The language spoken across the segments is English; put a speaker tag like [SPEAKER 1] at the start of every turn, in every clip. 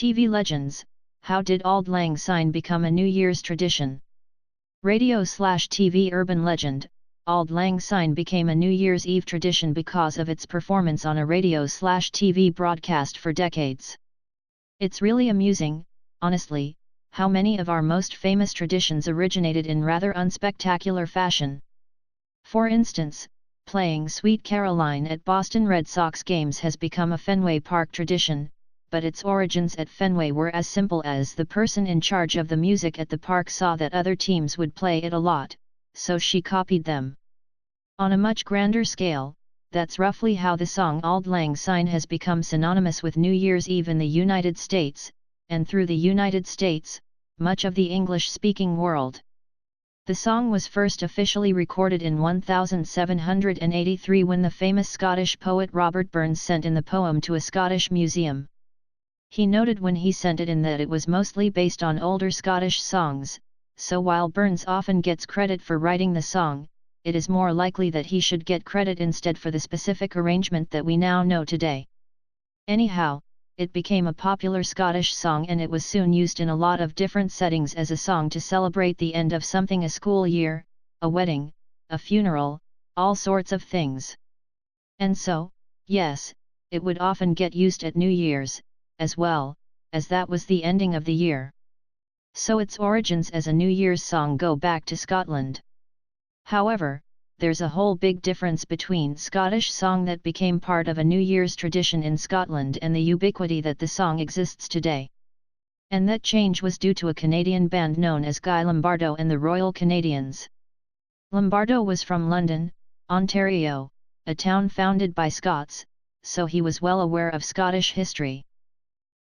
[SPEAKER 1] TV legends. How did Auld Lang Syne become a New Year's tradition? Radio/TV urban legend. Auld Lang Syne became a New Year's Eve tradition because of its performance on a radio/TV broadcast for decades. It's really amusing, honestly, how many of our most famous traditions originated in rather unspectacular fashion. For instance, playing Sweet Caroline at Boston Red Sox games has become a Fenway Park tradition, but its origins at Fenway were as simple as the person in charge of the music at the park saw that other teams would play it a lot, so she copied them. On a much grander scale, that's roughly how the song Auld Lang Syne has become synonymous with New Year's Eve in the United States, and through the United States, much of the English-speaking world. The song was first officially recorded in 1783 when the famous Scottish poet Robert Burns sent in the poem to a Scottish museum. He noted when he sent it in that it was mostly based on older Scottish songs, so while Burns often gets credit for writing the song, it is more likely that he should get credit instead for the specific arrangement that we now know today. Anyhow, it became a popular Scottish song and it was soon used in a lot of different settings as a song to celebrate the end of something, a school year, a wedding, a funeral, all sorts of things. And so, yes, it would often get used at New Year's, as well, as that was the ending of the year. So its origins as a New Year's song go back to Scotland. However, there's a whole big difference between Scottish song that became part of a New Year's tradition in Scotland and the ubiquity that the song exists today. And that change was due to a Canadian band known as Guy Lombardo and the Royal Canadians. Lombardo was from London, Ontario, a town founded by Scots, so he was well aware of Scottish history.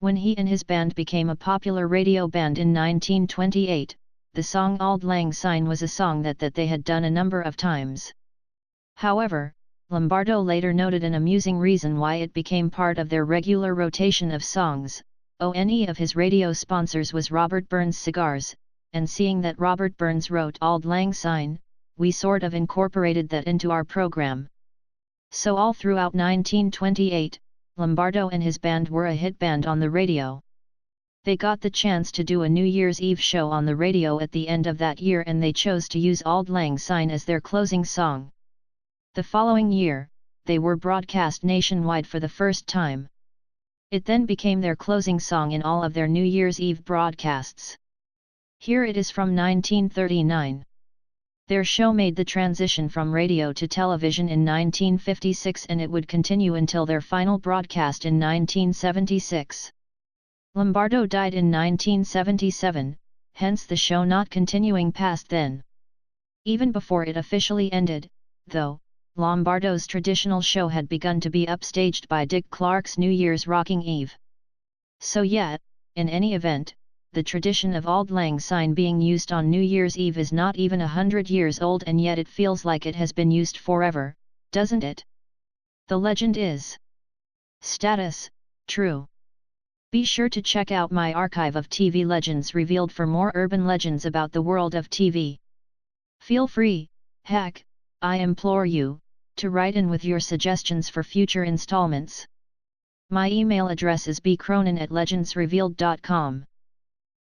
[SPEAKER 1] When he and his band became a popular radio band in 1928, the song Auld Lang Syne was a song that they had done a number of times. However, Lombardo later noted an amusing reason why it became part of their regular rotation of songs. One of his radio sponsors was Robert Burns Cigars, and seeing that Robert Burns wrote Auld Lang Syne, we sort of incorporated that into our program. So all throughout 1928, Lombardo and his band were a hit band on the radio. They got the chance to do a New Year's Eve show on the radio at the end of that year and they chose to use Auld Lang Syne as their closing song. The following year, they were broadcast nationwide for the first time. It then became their closing song in all of their New Year's Eve broadcasts. Here it is from 1939. Their show made the transition from radio to television in 1956 and it would continue until their final broadcast in 1976. Lombardo died in 1977, hence the show not continuing past then. Even before it officially ended, though, Lombardo's traditional show had begun to be upstaged by Dick Clark's New Year's Rocking Eve. So yeah, in any event, the tradition of Auld Lang Syne being used on New Year's Eve is not even 100 years old and yet it feels like it has been used forever, doesn't it? The legend is status, true. Be sure to check out my archive of TV legends revealed for more urban legends about the world of TV. Feel free, heck, I implore you, to write in with your suggestions for future installments. My email address is bcronin@legendsrevealed.com.